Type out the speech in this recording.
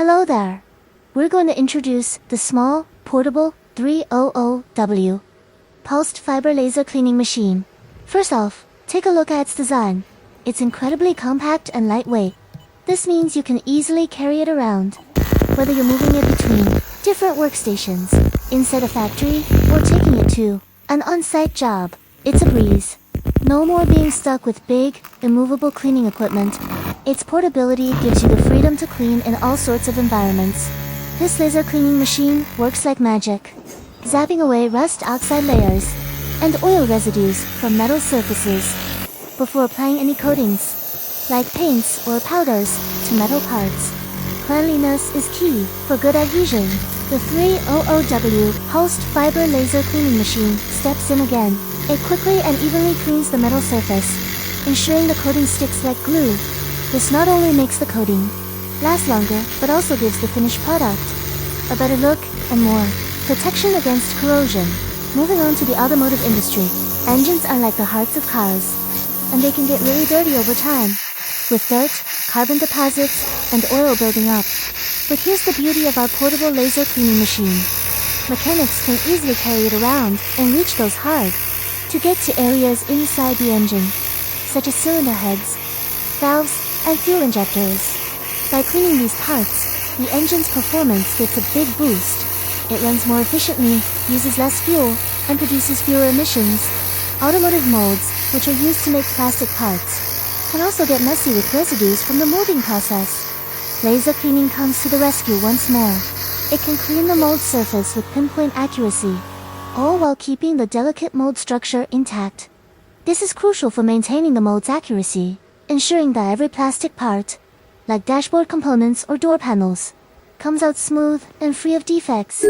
Hello there! We're going to introduce the small, portable 300W pulsed fiber laser cleaning machine. First off, take a look at its design. It's incredibly compact and lightweight. This means you can easily carry it around, whether you're moving it between different workstations, inside a factory, or taking it to an on-site job. It's a breeze. No more being stuck with big, immovable cleaning equipment. Its portability gives you the freedom to clean in all sorts of environments. This laser cleaning machine works like magic, zapping away rust oxide layers and oil residues from metal surfaces before applying any coatings, like paints or powders, to metal parts. Cleanliness is key for good adhesion. The 300W pulsed fiber laser cleaning machine steps in again. It quickly and evenly cleans the metal surface, ensuring the coating sticks like glue. This not only makes the coating last longer, but also gives the finished product a better look and more protection against corrosion. Moving on to the automotive industry. Engines are like the hearts of cars, and they can get really dirty over time, with dirt, carbon deposits, and oil building up. But here's the beauty of our portable laser cleaning machine. Mechanics can easily carry it around and reach those hard to get to areas inside the engine, such as cylinder heads, valves, and fuel injectors. By cleaning these parts, the engine's performance gets a big boost. It runs more efficiently, uses less fuel, and produces fewer emissions. Automotive molds, which are used to make plastic parts, can also get messy with residues from the molding process. Laser cleaning comes to the rescue once more. It can clean the mold surface with pinpoint accuracy, all while keeping the delicate mold structure intact. This is crucial for maintaining the mold's accuracy, ensuring that every plastic part, like dashboard components or door panels, comes out smooth and free of defects.